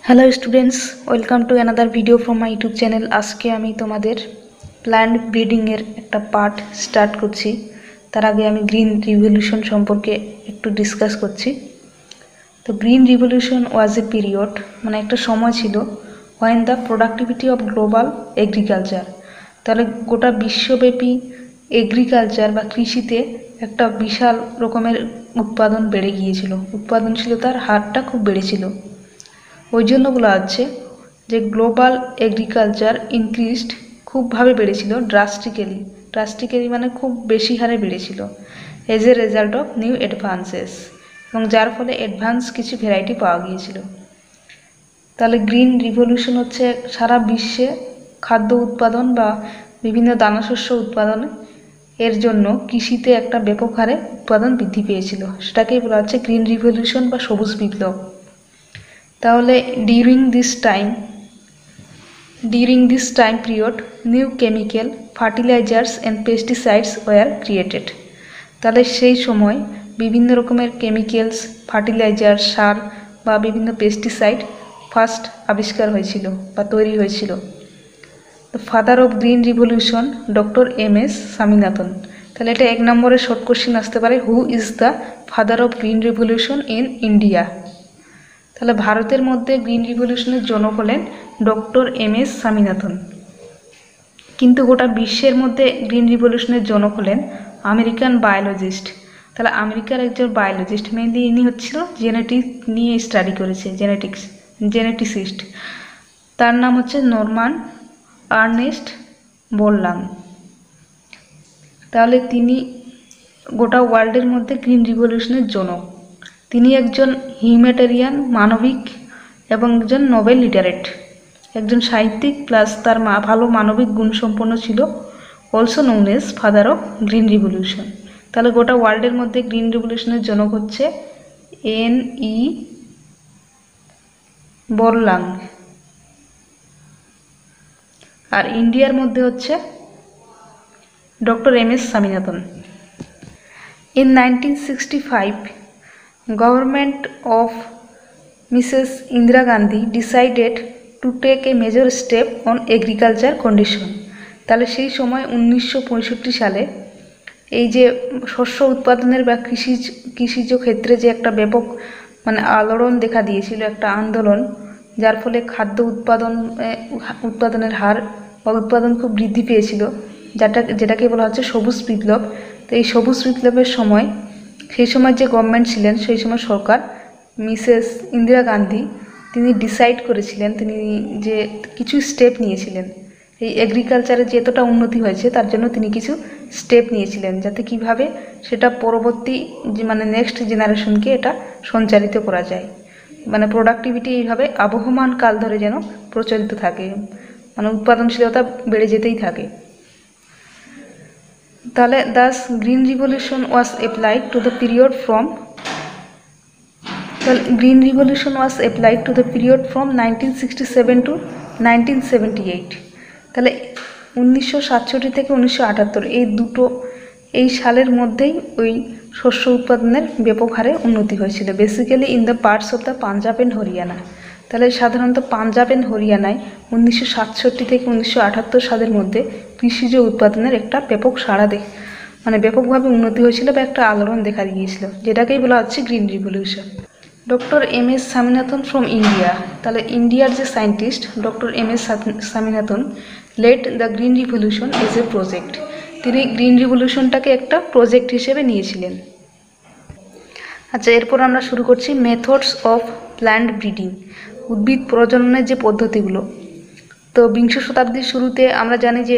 Hello students, welcome to another video from my YouTube channel. আজকে আমি তোমাদের plant ব্রিডিংয়ের একটা পার্ট স্টার্ট করছি। তার আগে আমি গ্রিন রিভলিউশন সম্পর্কে একটু ডিসকাস করছি। তো green revolution was a period, মানে একটা সময় ছিল when the productivity of global agriculture, তাহলে গোটা বিশ্বব্যাপী এগ্রিকালচার বা কৃষিতে একটা বিশাল রকমের উৎপাদন বেড়ে গিয়েছিল, উৎপাদনশীলতার হারটা খুব বেড়েছিল। ওই জন্য বলা হচ্ছে যে গ্লোবাল এগ্রিকালচার ইনক্রিজড, খুবভাবে বেড়েছিল, ড্রাস্টিক্যালি মানে খুব বেশি হারে বেড়েছিল as a result of new advances, এবং যার ফলে অ্যাডভান্স কিছু ভ্যারাইটি পাওয়া গিয়েছিল। তাহলে গ্রিন রিভলিউশন হচ্ছে সারা বিশ্বে খাদ্য উৎপাদন বা বিভিন্ন দানাশস্য উৎপাদন এর জন্য কৃষিতে একটা ব্যাপক হারে উৎপাদন বৃদ্ধি পেয়েছিল, সেটাকেই বলা হচ্ছে গ্রিন রিভলিউশন বা সবুজ বিপ্লব। তাহলে during this time period new chemical fertilisers and pesticides war created. তাহলে সেই সময় বিভিন্ন রকমের কেমিক্যালস, ফার্টিলাইজার, সার বা বিভিন্ন পেস্টিসাইড ফার্স্ট আবিষ্কার হয়েছিল বা তৈরি হয়েছিল। The father of green revolution doctor M S. Swaminathan. তাহলে এটা 1 নম্বরের শর্ট কোশ্চিন আসতে পারে, who is the father of green revolution in India. তাহলে ভারতের মধ্যে গ্রিন রিভলিউশনের জনক হলেন ডক্টর এম.এস. স্বামীনাথন, কিন্তু গোটা বিশ্বের মধ্যে গ্রিন রিভলিউশনের জনক হলেন আমেরিকান বায়োলজিস্ট। তাহলে আমেরিকার একজন বায়োলজিস্ট, মেনলি ইনি হচ্ছিল জেনেটিক নিয়ে স্টাডি করেছে, জেনেটিসিস্ট। তার নাম হচ্ছে নরমান আর্নেস্ট বোরলাং। তাহলে তিনি গোটা ওয়ার্ল্ডের মধ্যে গ্রিন রিভলিউশনের জনক। তিনি একজন হিউম্যানিটেরিয়ান, মানবিক, এবং একজন নোবেল লিটারেট, একজন সাহিত্যিক, প্লাস তার ভালো মানবিক গুণসম্পন্ন ছিল, also known as father of green revolution. তাহলে গোটা ওয়ার্ল্ডের মধ্যে গ্রিন রিভলিউশনের জনক হচ্ছে N.E. বোরলাং, আর ইন্ডিয়ার মধ্যে হচ্ছে doctor M S. Swaminathan. In 1965, government of Mrs. Indira Gandhi decided to take a major step on agriculture condition. তাহলে সেই সময় 1965 সালে এই যে শস্য উৎপাদনের বা কৃষিজ ক্ষেত্রে যে একটা ব্যাপক মানে আলোড়ন দেখা দিয়েছিল, একটা আন্দোলন, যার ফলে খাদ্য উৎপাদনের হার বা উৎপাদন খুব বৃদ্ধি পেয়েছিল, যেটাকে বলা হচ্ছে সবুজ বিপ্লব। তো এই সবুজ বিপ্লবের সময়, সেই সময় যে গভর্নমেন্ট ছিলেন, সেই সময় সরকার, মিসেস ইন্দিরা গান্ধী, তিনি ডিসাইড করেছিলেন, তিনি যে কিছু স্টেপ নিয়েছিলেন এই এগ্রিকালচারে যে এতটা উন্নতি হয়েছে তার জন্য তিনি কিছু স্টেপ নিয়েছিলেন, যাতে কিভাবে সেটা পরবর্তী মানে নেক্সট জেনারেশনকে এটা সঞ্চারিত করা যায়, মানে প্রোডাক্টিভিটি এইভাবে আবহমান কাল ধরে যেন প্রচলিত থাকে, মানে উৎপাদনশীলতা বেড়ে যেতেই থাকে। তাহলে thus green revolution was applied to the period from 1967 to 1978। তাহলে 1967 থেকে 1978 এই সালের মধ্যেই ওই শস্য উৎপাদনের ব্যাপক হারে উন্নতি হয়েছিল, basically in the parts of the Punjab and Haryana. তাহলে সাধারণত পাঞ্জাব অ্যান্ড হরিয়ানায় 1967 থেকে 1978 সালের মধ্যে কৃষিজ উৎপাদনের একটা ব্যাপক মানে ব্যাপকভাবে উন্নতি হয়েছিল বা একটা আলোড়ন দেখা দিয়েছিল, যেটাকেই বলা হচ্ছে green revolution. Doctor M S. Swaminathan from India. তাহলে ইন্ডিয়ার যে scientist doctor M S. Swaminathan led the green revolution as a project. তিনি গ্রিন রিভলিউশনটাকে একটা প্রজেক্ট হিসেবে নিয়েছিলেন। আচ্ছা, এরপর আমরা শুরু করছি মেথডস অফ প্ল্যান্ট ব্রিডিং, উদ্ভিদ প্রজননের যে পদ্ধতিগুলো। তো বিংশ শতাব্দীর শুরুতে আমরা জানি যে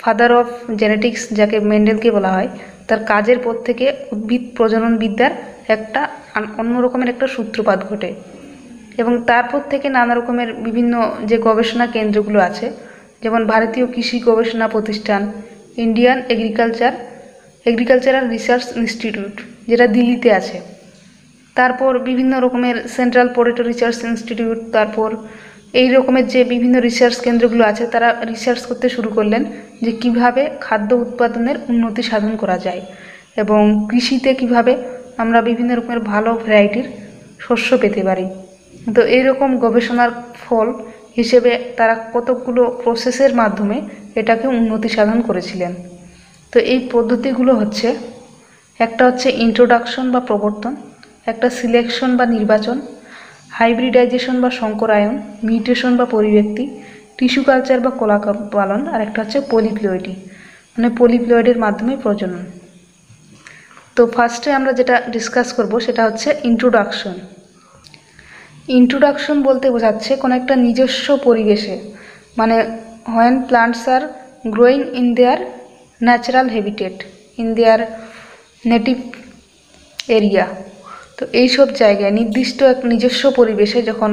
ফাদার অফ জেনেটিক্স, যাকে মেন্ডেলকে বলা হয়, তার কাজের পর থেকে উদ্ভিদ প্রজনন বিদ্যার একটা অন্য রকমের একটা সূত্রপাত ঘটে, এবং তারপর থেকে নানা রকমের বিভিন্ন যে গবেষণা কেন্দ্রগুলো আছে, যেমন ভারতীয় কৃষি গবেষণা প্রতিষ্ঠান, ইন্ডিয়ান এগ্রিকালচারাল রিসার্চ ইনস্টিটিউট, যেটা দিল্লিতে আছে, তারপর বিভিন্ন রকমের সেন্ট্রাল পটেটো রিসার্চ ইনস্টিটিউট, তারপর এই রকমের যে বিভিন্ন রিসার্চ কেন্দ্রগুলো আছে, তারা রিসার্চ করতে শুরু করলেন যে কিভাবে খাদ্য উৎপাদনের উন্নতি সাধন করা যায় এবং কৃষিতে কিভাবে আমরা বিভিন্ন রকমের ভালো ভ্যারাইটির শস্য পেতে পারি। তো এইরকম গবেষণার ফল হিসেবে তারা কতগুলো প্রসেসের মাধ্যমে এটাকে উন্নতি সাধন করেছিলেন। তো এই পদ্ধতিগুলো হচ্ছে, একটা হচ্ছে ইন্ট্রোডাকশন বা প্রবর্তন, একটা সিলেকশন বা নির্বাচন, হাইব্রিডাইজেশন বা সংকরায়ন, মিউটেশন বা পরিব্যক্তি, টিস্যু কালচার বা কলা পালন, আর একটা হচ্ছে পলিপ্লয়েডি মানে পলিপ্লয়েডের মাধ্যমে প্রজনন। তো ফার্স্টে আমরা যেটা ডিসকাস করব সেটা হচ্ছে ইন্ট্রোডাকশন। ইন্ট্রোডাকশন বলতে বোঝাচ্ছে কোনো একটা নিজস্ব পরিবেশে, মানে when plants are growing in their natural habitat, in their native area, তো এইসব জায়গায় নির্দিষ্ট এক নিজস্ব পরিবেশে যখন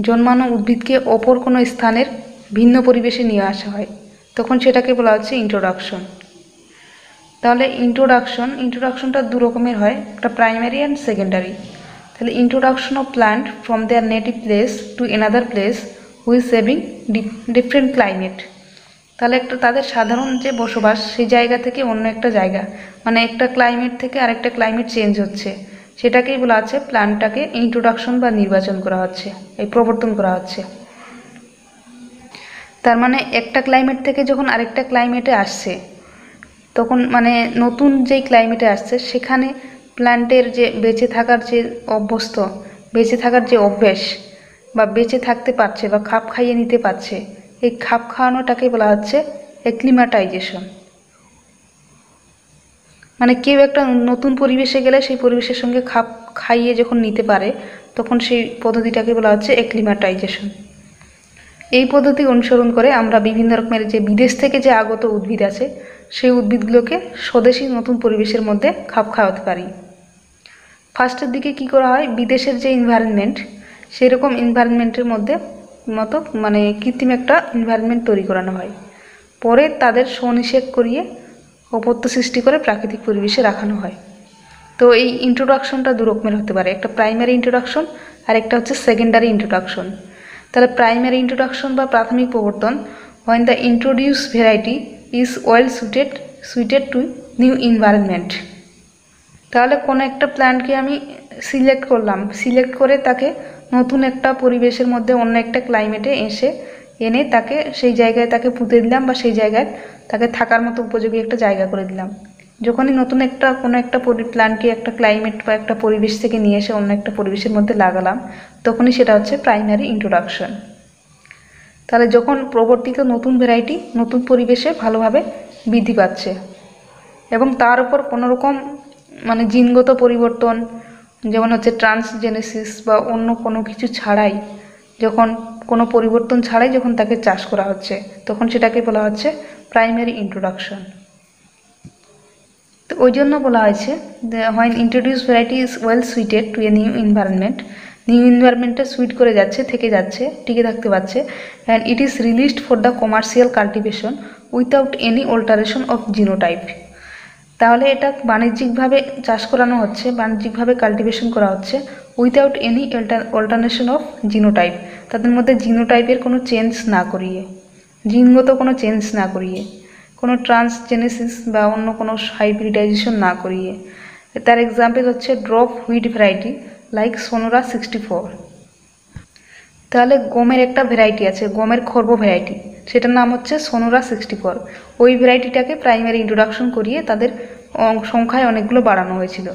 জন্মানো উদ্ভিদকে অপর কোনো স্থানের ভিন্ন পরিবেশে নিয়ে আসা হয় তখন সেটাকে বলা হচ্ছে ইন্ট্রোডাকশন। তাহলে ইন্ট্রোডাকশনটা দু রকমের হয়, একটা প্রাইমারি অ্যান্ড সেকেন্ডারি। তাহলে introduction of plant from their native place to another place which having different climate. তাহলে একটা তাদের সাধারণ যে বসবাস সেই জায়গা থেকে অন্য একটা জায়গা, মানে একটা ক্লাইমেট থেকে আরেকটা ক্লাইমেট চেঞ্জ হচ্ছে, সেটাকেই বলা হচ্ছে প্ল্যান্টটাকে ইন্ট্রোডাকশন বা নির্বাচন করা হচ্ছে, এই প্রবর্তন করা হচ্ছে। তার মানে একটা ক্লাইমেট থেকে যখন আরেকটা ক্লাইমেটে আসছে তখন মানে নতুন যেই ক্লাইমেটে আসছে সেখানে প্ল্যান্টের যে বেঁচে থাকার যে অভ্যস্ত, বেঁচে থাকার যে অভ্যেস বা বেঁচে থাকতে পারছে বা খাপ খাইয়ে নিতে পারছে, এই খাপ খাওয়ানোটাকে বলা হচ্ছে অ্যাক্লিমাটাইজেশন। মানে কেউ একটা নতুন পরিবেশে গেলে সেই পরিবেশের সঙ্গে খাপ খাইয়ে যখন নিতে পারে তখন সেই পদ্ধতিটাকে বলা হচ্ছে অ্যাক্লিমাটাইজেশন। এই পদ্ধতি অনুসরণ করে আমরা বিভিন্ন রকমের যে বিদেশ থেকে যে আগত উদ্ভিদ আছে সেই উদ্ভিদগুলোকে স্বদেশী নতুন পরিবেশের মধ্যে খাপ খাওয়াতে পারি। ফার্স্টের দিকে কি করা হয়, বিদেশের যে এনভায়রনমেন্ট সেই রকম এনভায়রনমেন্টের মতো মানে কৃত্রিম একটা এনভায়রনমেন্ট তৈরি করানো হয়, পরে তাদের স্বনিষেধ করিয়ে অপত্য সৃষ্টি করে প্রাকৃতিক পরিবেশে রাখানো হয়। তো এই ইন্ট্রোডাকশনটা দু রকমের হতে পারে, একটা প্রাইমারি ইন্ট্রোডাকশন আর একটা হচ্ছে সেকেন্ডারি ইন্ট্রোডাকশন। তাহলে প্রাইমারি ইন্ট্রোডাকশন বা প্রাথমিক প্রবর্তন, when the introduced variety is well suited to new environment। তাহলে কোনো একটা প্ল্যান্টকে আমি সিলেক্ট করলাম, সিলেক্ট করে তাকে নতুন একটা পরিবেশের মধ্যে অন্য একটা ক্লাইমেটে এনে তাকে সেই জায়গায় তাকে পুঁতে দিলাম বা সেই জায়গায় তাকে থাকার মতো উপযোগী একটা জায়গা করে দিলাম। যখনই নতুন কোনো একটা প্ল্যান্টকে একটা ক্লাইমেট বা একটা পরিবেশ থেকে নিয়ে এসে অন্য একটা পরিবেশের মধ্যে লাগালাম তখনই সেটা হচ্ছে প্রাইমারি ইন্ট্রোডাকশন। তাহলে যখন প্রবর্তিত নতুন ভ্যারাইটি নতুন পরিবেশে ভালোভাবে বৃদ্ধি পাচ্ছে এবং তার উপর কোনোরকম মানে জিনগত পরিবর্তন যেমন হচ্ছে ট্রান্সজেনেসিস বা অন্য কোনো কিছু ছাড়াই, যখন কোনো পরিবর্তন ছাড়াই যখন তাকে চাষ করা হচ্ছে তখন সেটাকে বলা হচ্ছে প্রাইমারি ইন্ট্রোডাকশন। তো ওই জন্য বলা হয়েছে when introduced variety is well suited to a new environment, new এনভায়রনমেন্টে সুইট করে যাচ্ছে, থেকে যাচ্ছে, টিকে থাকতে পারছে, and it is released for the commercial cultivation without any alteration of genotype. তাহলে এটা বাণিজ্যিকভাবে চাষ করানো হচ্ছে, বাণিজ্যিকভাবে কাল্টিভেশন করা হচ্ছে without any alteration of genotype, তাদের মধ্যে জিনোটাইপের কোনো চেঞ্জ না করিয়ে, জিনগত কোনো চেঞ্জ না করিয়ে, কোনো ট্রান্সজেনেসিস বা অন্য কোনো হাইব্রিডাইজেশন না করিয়ে। তার এক্সাম্পল হচ্ছে ড্রপ হুইট ভ্যারাইটি লাইক সোনোরা 64। তাহলে গমের একটা ভ্যারাইটি আছে, গমের খর্ব ভ্যারাইটি, সেটার নাম হচ্ছে সোনোরা 64। ওই ভ্যারাইটিটাকে প্রাইমারি ইন্ট্রোডাকশন করিয়ে তাদের সংখ্যায় অনেকগুলো বাড়ানো হয়েছিল,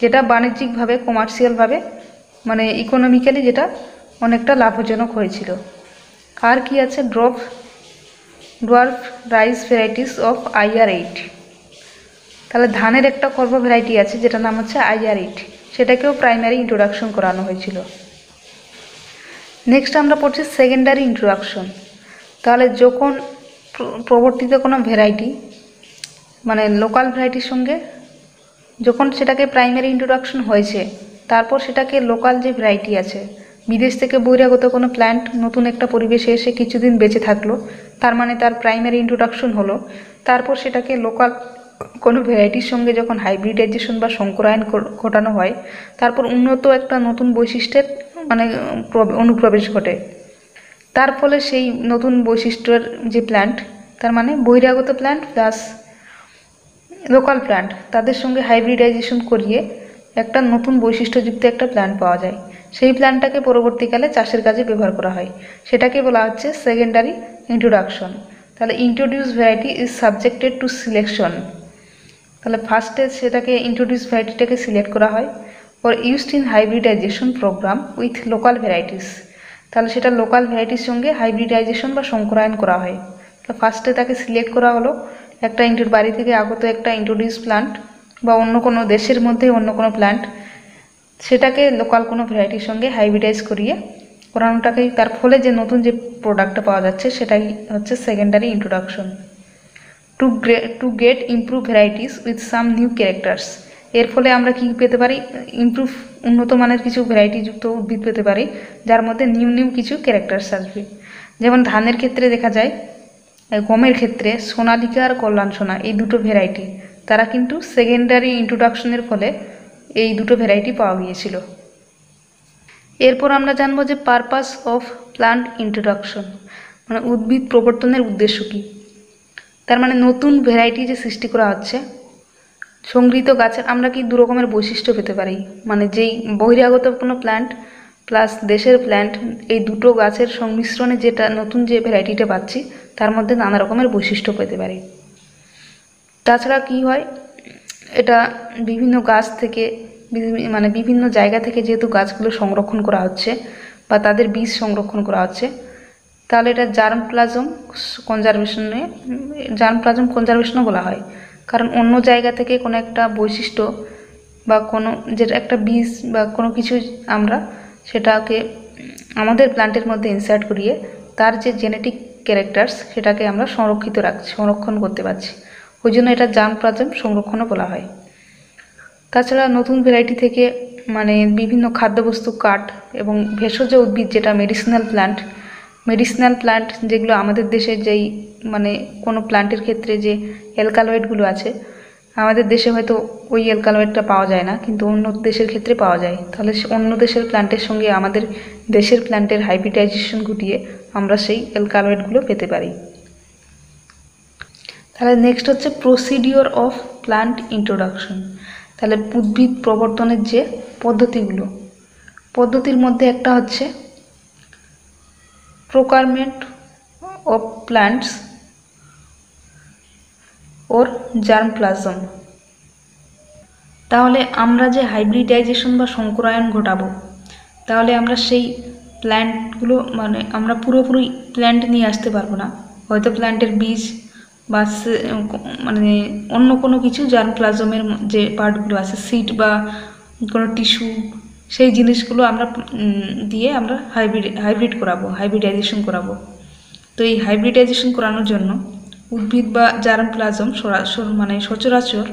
যেটা বাণিজ্যিকভাবে কমার্শিয়ালভাবে মানে ইকোনমিক্যালি যেটা অনেকটা লাভজনক হয়েছিল। আর কি আছে, dwarf rice varieties of IR8। তাহলে ধানের একটা খর্ব ভ্যারাইটি আছে যেটার নাম হচ্ছে IR8, সেটাকেও প্রাইমারি ইন্ট্রোডাকশন করানো হয়েছিল। নেক্সট আমরা পড়ছি সেকেন্ডারি ইন্ট্রোডাকশন। তাহলে যখন প্রবর্তিত কোনো ভ্যারাইটি মানে লোকাল ভ্যারাইটির সঙ্গে যখন সেটাকে প্রাইমারি ইন্ট্রোডাকশন হয়েছে, তারপর সেটাকে লোকাল যে ভ্যারাইটি আছে, বিদেশ থেকে বহিরাগত কোনো প্ল্যান্ট নতুন একটা পরিবেশে এসে কিছুদিন বেঁচে থাকলো, তার মানে তার প্রাইমারি ইন্ট্রোডাকশন হলো। তারপর সেটাকে লোকাল কোনো ভ্যারাইটির সঙ্গে যখন হাইব্রিডাইজেশন বা সংকরায়ন ঘটানো হয়, তারপর উন্নত একটা নতুন বৈশিষ্ট্যের মানে অনুপ্রবেশ ঘটে। তার ফলে সেই নতুন বৈশিষ্ট্যের যে প্ল্যান্ট, তার মানে বহিরাগত প্ল্যান্ট প্লাস লোকাল প্ল্যান্ট, তাদের সঙ্গে হাইব্রিডাইজেশন করিয়ে একটা নতুন বৈশিষ্ট্যযুক্ত একটা প্ল্যান্ট পাওয়া যায়। সেই প্ল্যান্টটাকে পরবর্তীকালে চাষের কাজে ব্যবহার করা হয়, সেটাকে বলা হচ্ছে সেকেন্ডারি ইন্ট্রোডাকশন। তাহলে introduce variety is subjected to selection. তাহলে ফার্স্টে সেটাকে ইন্ট্রোডিউস ভ্যারাইটিটাকে সিলেক্ট করা হয়, or used in hybridization program with local varieties. তাহলে সেটা লোকাল ভ্যারাইটির সঙ্গে হাইব্রিডাইজেশন বা সংকরায়ন করা হয়। তো ফার্স্টে তাকে সিলেক্ট করা হলো একটা বাড়ি থেকে আগত একটা ইন্ট্রোডিউস প্লান্ট বা অন্য কোনো দেশের মধ্যে অন্য কোনো প্লান্ট, সেটাকে লোকাল কোনো ভ্যারাইটির সঙ্গে হাইব্রিডাইজ করানোটাকেই, তার ফলে যে নতুন যে প্রোডাক্টটা পাওয়া যাচ্ছে সেটাই হচ্ছে secondary introduction. To get improve varieties with some new characters. এর ফলে আমরা কি পেতে পারি? উন্নত মানের কিছু ভ্যারাইটিযুক্ত উদ্ভিদ পেতে পারি, যার মধ্যে নিউ কিছু ক্যারেক্টার্স আসবে। যেমন ধানের ক্ষেত্রে দেখা যায়, গমের ক্ষেত্রে সোনালিকা আর কল্যাণ সোনা, এই দুটো ভ্যারাইটি, তারা কিন্তু সেকেন্ডারি ইন্ট্রোডাকশনের ফলে এই দুটো ভ্যারাইটি পাওয়া গিয়েছিল। এরপর আমরা জানবো যে পারপাস অফ প্লান্ট ইন্ট্রোডাকশন, মানে উদ্ভিদ প্রবর্তনের উদ্দেশ্য কী। তার মানে নতুন ভ্যারাইটি যে সৃষ্টি করা হচ্ছে, সংগৃহীত গাছের আমরা কি দু রকমের বৈশিষ্ট্য পেতে পারি, মানে যেই বহিরাগত কোনো প্ল্যান্ট প্লাস দেশের প্ল্যান্ট, এই দুটো গাছের সংমিশ্রণে যেটা নতুন যে ভ্যারাইটিটা পাচ্ছি তার মধ্যে নানা রকমের বৈশিষ্ট্য পেতে পারি। তাছাড়া কি হয়, এটা বিভিন্ন গাছ থেকে মানে বিভিন্ন জায়গা থেকে যেহেতু গাছগুলো সংরক্ষণ করা হচ্ছে বা তাদের বীজ সংরক্ষণ করা হচ্ছে, তাহলে এটা জার্ম প্লাজম কনজারভেশনও বলা হয়। কারণ অন্য জায়গা থেকে কোনো একটা বৈশিষ্ট্য বা কোনো যেটা একটা বীজ বা কোনো কিছু আমরা সেটাকে আমাদের প্ল্যান্টের মধ্যে ইনসার্ট করিয়ে তার যে জেনেটিক ক্যারেক্টার্স সেটাকে আমরা সংরক্ষণ করতে পারছি, ওই জন্য এটা জার্ম প্লাজম সংরক্ষণও বলা হয়। তাছাড়া নতুন ভ্যারাইটি থেকে মানে বিভিন্ন খাদ্যবস্তু, কাঠ এবং ভেষজ উদ্ভিদ, যেটা মেডিসিনাল প্ল্যান্ট যেগুলো আমাদের দেশে যেই মানে কোনো প্ল্যান্টের ক্ষেত্রে যে অ্যালকালয়েডগুলো আছে, আমাদের দেশে হয়তো ওই অ্যালকালয়েডটা পাওয়া যায় না, কিন্তু অন্য দেশের ক্ষেত্রে পাওয়া যায়। তাহলে অন্য দেশের প্ল্যান্টের সঙ্গে আমাদের দেশের প্ল্যান্টের হাইব্রিডাইজেশন ঘটিয়ে আমরা সেই অ্যালকালয়েডগুলো পেতে পারি। তাহলে নেক্সট হচ্ছে প্রসিডিওর অফ প্লান্ট ইন্ট্রোডাকশন। তাহলে উদ্ভিদ প্রবর্তনের যে পদ্ধতির মধ্যে একটা হচ্ছে procurement of plants or germplasm. তাহলে আমরা যে হাইব্রিডাইজেশন বা সংকরায়ন ঘটাবো, তাহলে আমরা সেই প্ল্যান্টগুলো মানে আমরা পুরোপুরি প্ল্যান্ট নিয়ে আসতে পারবো না, হয়তো প্ল্যান্টের বীজ বা মানে অন্য কোনো কিছু জার্ম প্লাজমের যে পার্টগুলো আছে, সিড বা কোনো টিস্যু, সেই জিনিসগুলো আমরা দিয়ে আমরা হাইব্রিডাইজেশন করাবো। তো এই হাইব্রিডাইজেশন করানোর জন্য উদ্ভিদ বা জার্ম প্লাজম মানে সচরাচর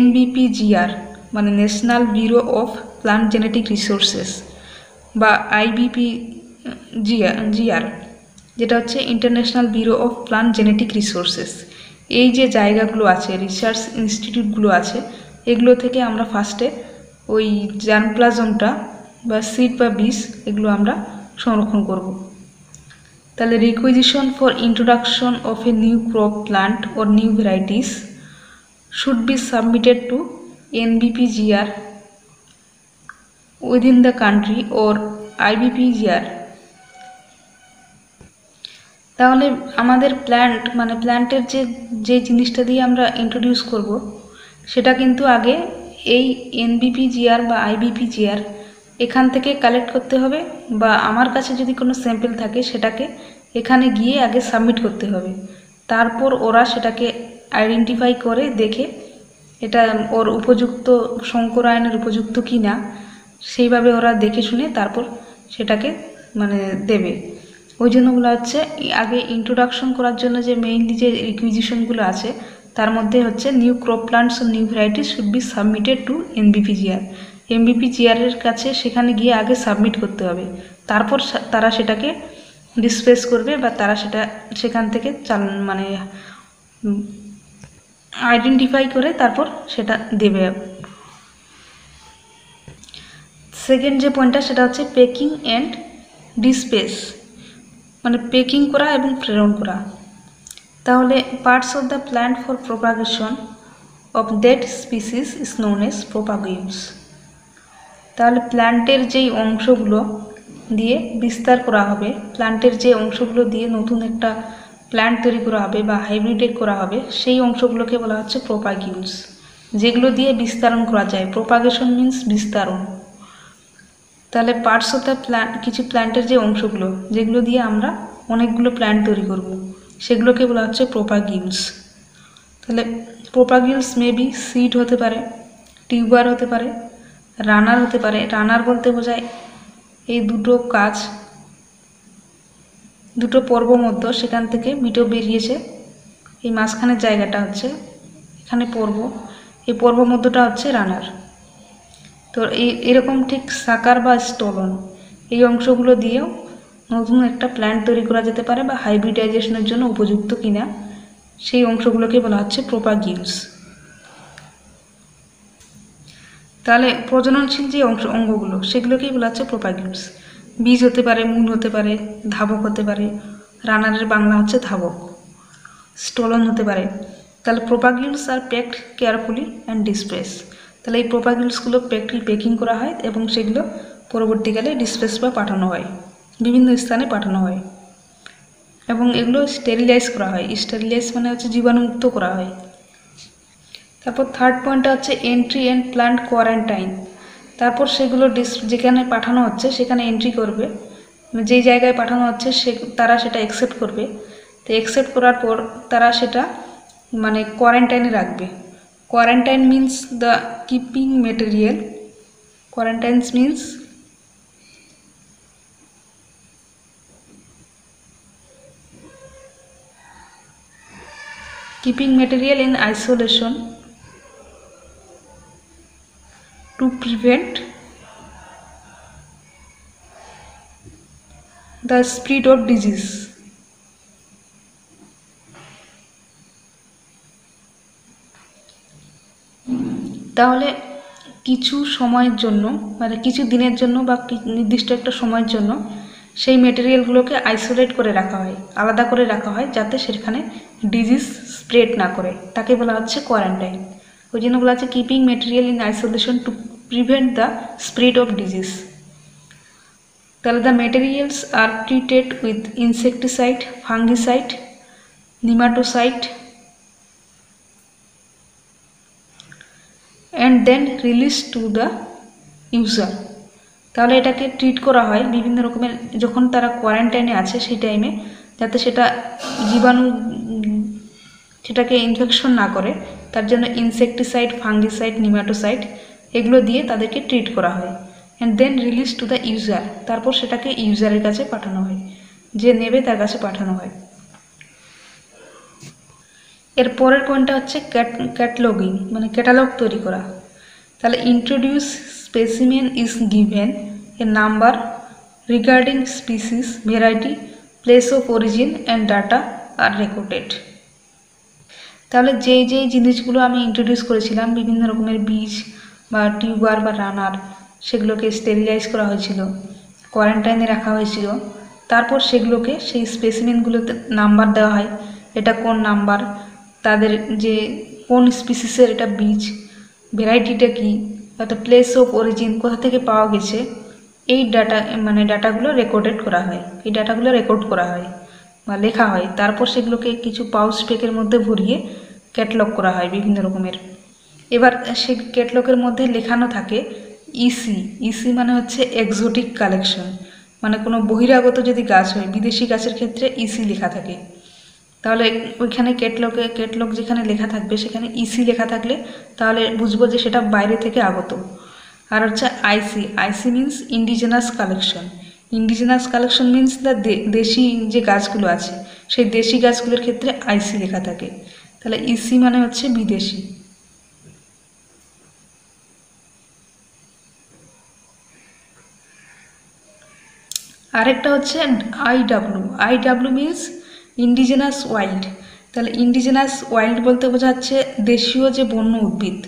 NBPGR মানে national bureau of plant genetic resources বা IBPGR, যেটা হচ্ছে international bureau of plant genetic resources, এই যে জায়গাগুলো আছে, রিসার্চ ইনস্টিটিউটগুলো আছে, এগুলো থেকে আমরা ফার্স্টে ওই জার্ম প্লাজমটা বা সিড বা বীজ এগুলো আমরা সংরক্ষণ করব। তাহলে requisition for introduction of a new crop plant or new varieties should be submitted to NBPGR within the country or IBPGR। তাহলে আমাদের প্ল্যান্টের যে জিনিসটা দিয়ে আমরা ইন্ট্রোডিউস করব, সেটা কিন্তু আগে এই NBPGR বা IBPGR এখান থেকে কালেক্ট করতে হবে, বা আমার কাছে যদি কোনো স্যাম্পল থাকে সেটাকে এখানে গিয়ে আগে সাবমিট করতে হবে। তারপর ওরা সেটাকে আইডেন্টিফাই করে দেখে এটা ওর উপযুক্ত সংকরায়নের উপযুক্ত কি না, সেইভাবে ওরা দেখে শুনে তারপর সেটাকে মানে দেবে। ওই জন্য বলা হচ্ছে আগে ইন্ট্রোডাকশন করার জন্য যে মেইনলি যে রিকুইজিশনগুলো আছে, তার মধ্যে হচ্ছে নিউ ক্রপ প্লান্টস ও new varieties should be submitted to NBPGR। NBPGR-এর কাছে সেখানে গিয়ে আগে সাবমিট করতে হবে, তারপর তারা সেটাকে ডিসপ্লেস করবে বা তারা সেখান থেকে মানে আইডেন্টিফাই করে তারপর সেটা দেবে। সেকেন্ড যে পয়েন্টটা সেটা হচ্ছে পেকিং অ্যান্ড ডিসপ্লেস, মানে পেকিং করা এবং প্রেরণ করা। তাহলে parts of the plant for propagation of that species is known as propagules. তাহলে প্ল্যান্টের যেই অংশগুলো দিয়ে বিস্তার করা হবে, প্ল্যান্টের যে অংশগুলো দিয়ে নতুন একটা প্ল্যান্ট তৈরি করা হবে বা হাইব্রিডেড করা হবে, সেই অংশগুলোকে বলা হচ্ছে প্রোপাগিউলস, যেগুলো দিয়ে বিস্তারণ করা যায়। প্রোপাগেশন মিন্স বিস্তারণ। তাহলে পার্টস অফ দ্য প্ল্যান্ট, কিছু প্ল্যান্টের যে অংশগুলো যেগুলো দিয়ে আমরা অনেকগুলো প্ল্যান্ট তৈরি করব, সেগুলোকে বলা হচ্ছে প্রোপাগিউলস। তাহলে প্রোপাগিউলস মেবি সিড হতে পারে, টিউবার হতে পারে, রানার হতে পারে। রানার বলতে বোঝায় এই দুটো কাজ, দুটো পর্ব মধ্য, সেখান থেকে মিটো বেরিয়েছে, এই মাঝখানের জায়গাটা হচ্ছে এখানে পর্ব, এই পর্ব মধ্যটা হচ্ছে রানার। তো এরকম ঠিক সাকার বা স্টোলন, এই অংশগুলো দিয়েও নতুন একটা প্ল্যান্ট তৈরি করা যেতে পারে বা হাইব্রিডাইজেশনের জন্য উপযুক্ত কিনা, সেই অংশগুলোকে বলা হচ্ছে প্রোপাগিউলস। তাহলে প্রজননশীল যে অঙ্গগুলো সেগুলোকেই বলা হচ্ছে প্রোপাগিউলস। বীজ হতে পারে, মূল হতে পারে, ধাবক হতে পারে, রানারের বাংলা হচ্ছে ধাবক, স্টোলন হতে পারে। তাহলে প্রোপাগিউলস আর প্যাকড কেয়ারফুলি অ্যান্ড ডিসপ্রেস। তাহলে এই প্রোপাগিউলসগুলো প্যাকিং করা হয় এবং সেগুলো পরবর্তীকালে ডিসপ্রেস বা পাঠানো হয়, বিভিন্ন স্থানে পাঠানো হয় এবং এগুলো স্টেরিলাইজ করা হয়। স্টেরিলাইজ মানে হচ্ছে জীবাণুমুক্ত করা হয়। তারপর থার্ড পয়েন্টটা হচ্ছে এন্ট্রি অ্যান্ড প্ল্যান্ট কোয়ারেন্টাইন। তারপর সেগুলো যেখানে পাঠানো হচ্ছে সেখানে এন্ট্রি করবে, যেই জায়গায় পাঠানো হচ্ছে তারা সেটা অ্যাকসেপ্ট করবে। তো অ্যাকসেপ্ট করার পর তারা সেটা মানে কোয়ারেন্টাইনে রাখবে। Quarantine means the keeping material, quarantines means keeping material in isolation to prevent the spread of disease. তাহলে কিছু সময়ের জন্য, মানে কিছু দিনের জন্য বা নির্দিষ্ট একটা সময়ের জন্য সেই মেটেরিয়ালগুলোকে আইসোলেট করে রাখা হয়, আলাদা করে রাখা হয়, যাতে সেখানে ডিজিজ স্প্রেড না করে, তাকে বলা হচ্ছে কোয়ারেন্টাইন। ওই জন্য বলা হচ্ছে keeping material in isolation to prevent the spread of disease. তাহলে the materials are treated with insecticide, fungicide, nematicide and then release to the user. তাহলে এটাকে ট্রিট করা হয় বিভিন্ন রকমের, যখন তারা কোয়ারেন্টাইনে আছে সেই টাইমে, যাতে সেটা জীবাণু সেটাকে ইনফেকশন না করে, তার জন্য ইনসেকটিসাইড, ফাঙ্গিসাইড, নিমাটোসাইড এগুলো দিয়ে তাদেরকে ট্রিট করা হয়। And then release to the user, তারপর সেটাকে ইউজারের কাছে পাঠানো হয়, যে নেবে তার কাছে পাঠানো হয়। এর পরের পয়েন্টটা হচ্ছে ক্যাটালগিং, মানে ক্যাটালগ তৈরি করা। তাহলে introduce specimen is given a number regarding species, variety, place of origin and data are recorded. তাহলে যেই যেই জিনিসগুলো আমি ইন্ট্রোডিউস করেছিলাম, বিভিন্ন রকমের বীজ বা টিউবার বা রানার, সেগুলোকে স্টেরিলাইজ করা হয়েছিল, কোয়ারেন্টাইনে রাখা হয়েছিল। তারপর সেগুলোকে, সেই স্পেসিমেনগুলোতে নাম্বার দেওয়া হয়, এটা কোন নাম্বার, তাদের যে কোন স্পিসিসের এটা বীজ, ভ্যারাইটিটা কী, একটা প্লেস অফ অরিজিন কোথা থেকে পাওয়া গেছে, এই ডাটাগুলো রেকর্ডেড করা হয়, এই ডাটাগুলো রেকর্ড করা হয় বা লেখা হয়। তারপর সেগুলোকে কিছু পাউচ প্যাকের মধ্যে ভরিয়ে ক্যাটলগ করা হয় বিভিন্ন রকমের। এবার সেই ক্যাটলগের মধ্যে লেখানো থাকে ইসি। ইসি মানে হচ্ছে এক্সোটিক কালেকশন, মানে কোনো বহিরাগত যদি গাছ হয়, বিদেশি গাছের ক্ষেত্রে ইসি লেখা থাকে। তাহলে ওইখানে ক্যাটলগ যেখানে লেখা থাকবে সেখানে ইসি লেখা থাকলে তাহলে বুঝবো যে সেটা বাইরে থেকে আগত। আর হচ্ছে IC. IC means indigenous collection. Indigenous collection means the দেশি যে গাছগুলো আছে সেই দেশি গাছগুলোর ক্ষেত্রে আইসি লেখা থাকে। তাহলে ইসি মানে হচ্ছে বিদেশি। আরেকটা হচ্ছে IW. IW means indigenous wild. তাহলে ইন্ডিজেনাস ওয়াইল্ড বলতে বোঝাচ্ছে দেশীয় যে বন্য উদ্ভিদ,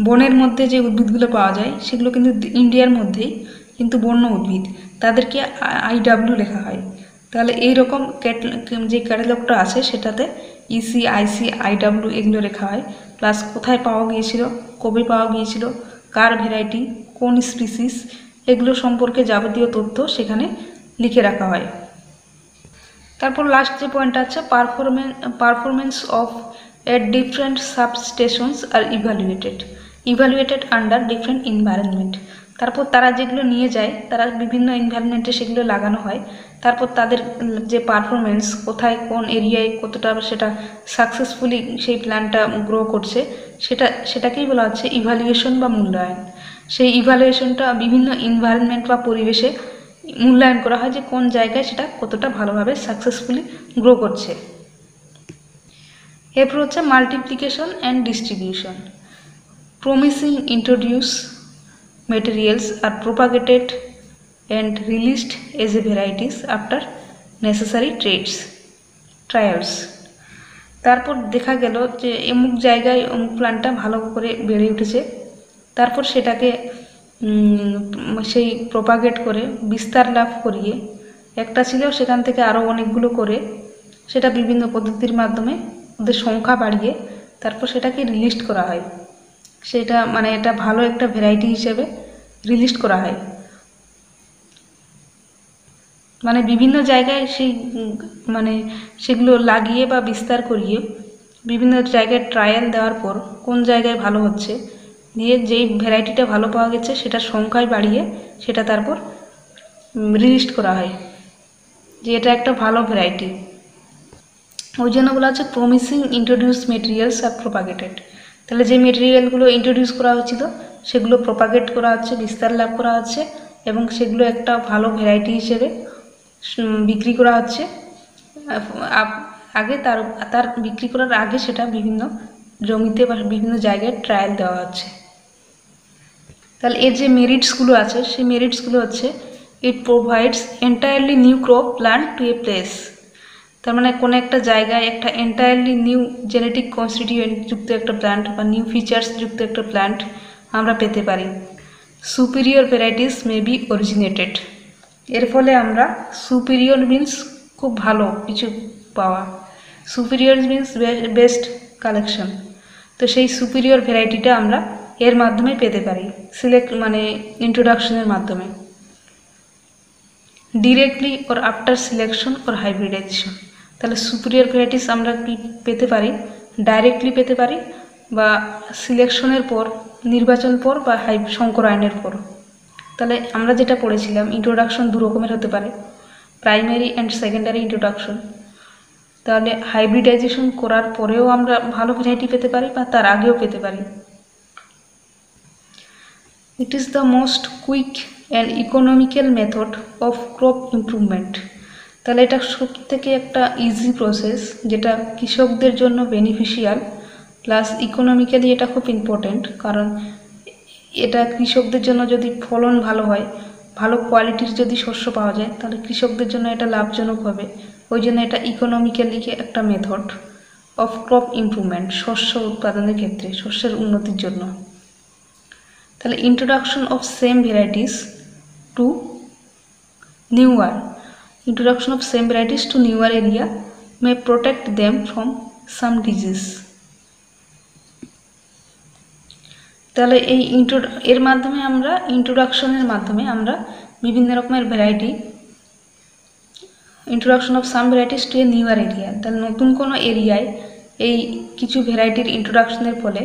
বনের মধ্যে যে উদ্ভিদগুলো পাওয়া যায় সেগুলো কিন্তু ইন্ডিয়ার মধ্যেই, কিন্তু বন্য উদ্ভিদ, তাদেরকে আইডাব্লিউ লেখা হয়। তাহলে এইরকম যে ক্যাটালগটা আছে সেটাতে ইসি, আইসি, আইডাব্লিউ এগুলো লেখা হয়, প্লাস কোথায় পাওয়া গিয়েছিল, কবে পাওয়া গিয়েছিল, কার ভ্যারাইটি, কোন স্পিসিস, এগুলো সম্পর্কে যাবতীয় তথ্য সেখানে লিখে রাখা হয়। তারপর লাস্ট যে পয়েন্টটা আছে, performance of at different substations are evaluated under different environment. তারপর তারা যেগুলো নিয়ে যায়, তারা বিভিন্ন এনভায়রনমেন্টে সেগুলো লাগানো হয়। তারপর তাদের যে পারফরমেন্স, কোথায় কোন এরিয়ায় কতটা সেটা সাকসেসফুলি সেই প্ল্যানটা গ্রো করছে, সেটাকেই বলা হচ্ছে ইভ্যালুয়েশন বা মূল্যায়ন। সেই ইভ্যালুয়েশনটা বিভিন্ন এনভায়রনমেন্ট বা পরিবেশে মূল্যায়ন করা হয় যে কোন জায়গায় সেটা কতটা ভালোভাবে সাকসেসফুলি গ্রো করছে। এরপর হচ্ছে multiplication and distribution. Promising introduce materials are propagated and released as a varieties after necessary trials. তারপর দেখা গেল যে অমুক জায়গায় অমুক প্ল্যান্টটা ভালো করে বেড়ে উঠেছে, তারপর সেটাকে সেই প্রপাগেট করে বিস্তার লাভ করিয়ে, একটা ছিল সেখান থেকে আরও অনেকগুলো করে সেটা বিভিন্ন পদ্ধতির মাধ্যমে ওদের সংখ্যা বাড়িয়ে তারপর সেটাকে রিলিজ করা হয়। সেটা মানে এটা ভালো একটা ভ্যারাইটি হিসেবে রিলিজ করা হয়। মানে বিভিন্ন জায়গায় সেই মানে সেগুলো লাগিয়ে বা বিস্তার করিয়ে বিভিন্ন জায়গায় ট্রায়াল দেওয়ার পর কোন জায়গায় ভালো হচ্ছে, দিয়ে যেই ভ্যারাইটিটা ভালো পাওয়া গেছে সেটার সংখ্যায় বাড়িয়ে সেটা তারপর রিলিজ করা হয় যে এটা একটা ভালো ভ্যারাইটি। ওই জন্য বলা হচ্ছে প্রমিসিং ইন্ট্রোডিউস মেটেরিয়ালস আর প্রপাগেটেড। তাহলে যে মেটেরিয়ালগুলো ইন্ট্রোডিউস করা হয়েছিল সেগুলো প্রপাগেট করা হচ্ছে, বিস্তার লাভ করা হচ্ছে এবং সেগুলো একটা ভালো ভ্যারাইটি হিসেবে বিক্রি করা হচ্ছে। আগে তার বিক্রি করার আগে সেটা বিভিন্ন জমিতে বা বিভিন্ন জায়গায় ট্রায়াল দেওয়া হচ্ছে। তাহলে এর যে মেরিটসগুলো আছে সেই মেরিটসগুলো হচ্ছে it provides entirely new crop plant to a place. তার মানে কোনো একটা জায়গায় একটা এন্টায়ারলি নিউ জেনেটিক কনস্টিটিউয়েন্ট যুক্ত একটা প্ল্যান্ট বা নিউ ফিচার্স যুক্ত একটা প্ল্যান্ট আমরা পেতে পারি। Superior varieties may be originated. এর ফলে আমরা সুপিরিয়র মিন্স খুব ভালো কিছু পাওয়া, সুপিরিয়র মিন্স বেস্ট কালেকশন। তো সেই সুপিরিয়র ভ্যারাইটিটা আমরা এর মাধ্যমে পেতে পারি মানে ইন্ট্রোডাকশনের মাধ্যমে, ডিরেক্টলি ওর আফটার সিলেকশন ওর হাইব্রিডাইজেশন। তাহলে সুপিরিয়র ভ্যারাইটিস আমরা কি পেতে পারি, ডাইরেক্টলি পেতে পারি বা সিলেকশনের পর, নির্বাচন পর বা সংকরায়নের পর। তাহলে আমরা যেটা পড়েছিলাম ইন্ট্রোডাকশন দু রকমের হতে পারে, প্রাইমারি অ্যান্ড সেকেন্ডারি ইন্ট্রোডাকশন। তাহলে হাইব্রিডাইজেশন করার পরেও আমরা ভালো ভ্যারাইটি পেতে পারি বা তার আগেও পেতে পারি। It is the most quick and economical method of crop improvement. তাহলে এটা সব থেকে একটা ইজি প্রসেস যেটা কৃষকদের জন্য বেনিফিশিয়াল, প্লাস ইকোনমিক্যালি এটা খুব ইম্পর্টেন্ট। কারণ এটা কৃষকদের জন্য যদি ফলন ভালো হয়, ভালো কোয়ালিটির যদি শস্য পাওয়া যায় তাহলে কৃষকদের জন্য এটা লাভজনক হবে। ওই জন্য এটা ইকোনমিক্যালি একটা মেথড অফ ক্রপ ইমপ্রুভমেন্ট, শস্য উৎপাদনের ক্ষেত্রে শস্যের উন্নতির জন্য। তাহলে introduction of same varieties to newer area may protect them from some disease. তাহলে এই এর মাধ্যমে আমরা ইন্ট্রোডাকশনের মাধ্যমে আমরা বিভিন্ন রকমের variety, introduction of some varieties to a newer area. তাহলে নতুন কোনো এরিয়ায় এই কিছু ভ্যারাইটির ইন্ট্রোডাকশনের ফলে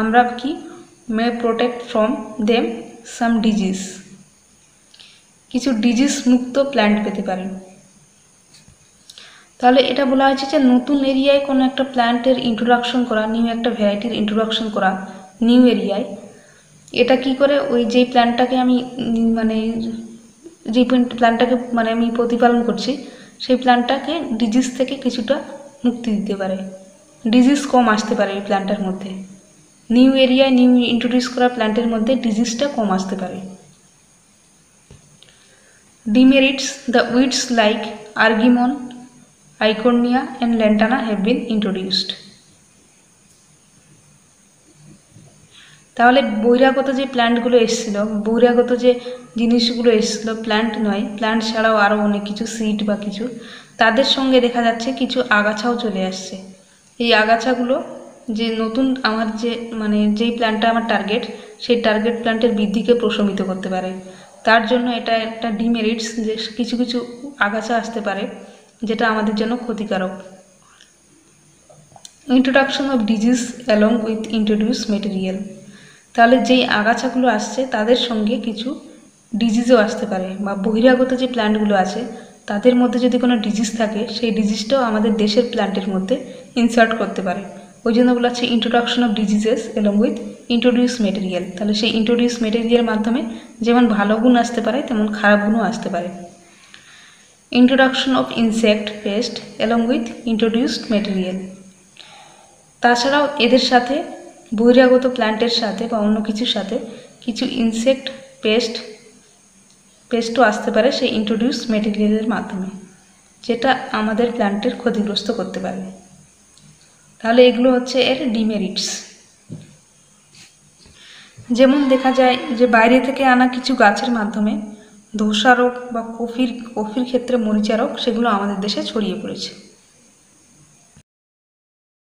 আমরা কি may protect from them some disease, কিছু ডিজিজ মুক্ত প্ল্যান্ট পেতে পারি। তাহলে এটা বলা হয়েছে যে নতুন এরিয়ায় কোনো একটা প্ল্যান্টের ইন্ট্রোডাকশন করা, নিউ একটা ভ্যারাইটির ইন্ট্রোডাকশন করা নিউ এরিয়ায়, এটা কি করে ওই যেই প্ল্যান্টটাকে আমি আমি প্রতিপালন করছি সেই প্ল্যান্টটাকে ডিজিজ থেকে কিছুটা মুক্তি দিতে পারে, ডিজিজ কম আসতে পারে এই প্ল্যান্টের মধ্যে। নিউ এরিয়ায় নিউ ইন্ট্রোডিউস করা প্ল্যান্টের মধ্যে ডিজিজটা কম আসতে পারে। Demerits, the weeds like argemone, eichhornia and lantana have been introduced. তাহলে বহিরাগত যে প্ল্যান্টগুলো এসেছিলো, বহিরাগত যে জিনিসগুলো এসেছিলো, প্ল্যান্ট নয়, প্ল্যান্ট ছাড়াও আরও অনেক কিছু সিড বা কিছু, তাদের সঙ্গে দেখা যাচ্ছে কিছু আগাছাও চলে আসছে। এই আগাছাগুলো যে নতুন আমার যে যেই প্ল্যান্টটা আমার টার্গেট সেই টার্গেট প্ল্যান্টের বৃদ্ধিকে প্রশমিত করতে পারে। তার জন্য এটা একটা ডিমেরিটস, যে কিছু কিছু আগাছা আসতে পারে যেটা আমাদের জন্য ক্ষতিকারক। Introduction of disease along with introduce material, তাহলে যেই আগাছাগুলো আসছে তাদের সঙ্গে কিছু ডিজিজও আসতে পারে, বা বহিরাগত যে প্ল্যান্টগুলো আছে তাদের মধ্যে যদি কোনো ডিজিজ থাকে সেই ডিজিজটাও আমাদের দেশের প্ল্যান্টের মধ্যে ইনসার্ট করতে পারে। ওই জন্য বলা হচ্ছে introduction of diseases along with introduce material. তাহলে সেই ইন্ট্রোডিউস মেটেরিয়ালের মাধ্যমে যেমন ভালো গুণ আসতে পারে তেমন খারাপ গুণও আসতে পারে। Introduction of insect pest along with introduced material, তাছাড়াও এদের সাথে বহিরাগত প্ল্যান্টের সাথে বা অন্য কিছুর সাথে কিছু ইনসেক্ট পেস্টও আসতে পারে সেই ইন্ট্রোডিউস মেটেরিয়ালের মাধ্যমে, যেটা আমাদের প্ল্যান্টের ক্ষতিগ্রস্ত করতে পারে। তাহলে এগুলো হচ্ছে এর ডিমেরিটস। যেমন দেখা যায় যে বাইরে থেকে আনা কিছু গাছের মাধ্যমে ধসা রোগ বা কফির ক্ষেত্রে মরিচা রোগ সেগুলো আমাদের দেশে ছড়িয়ে পড়েছে।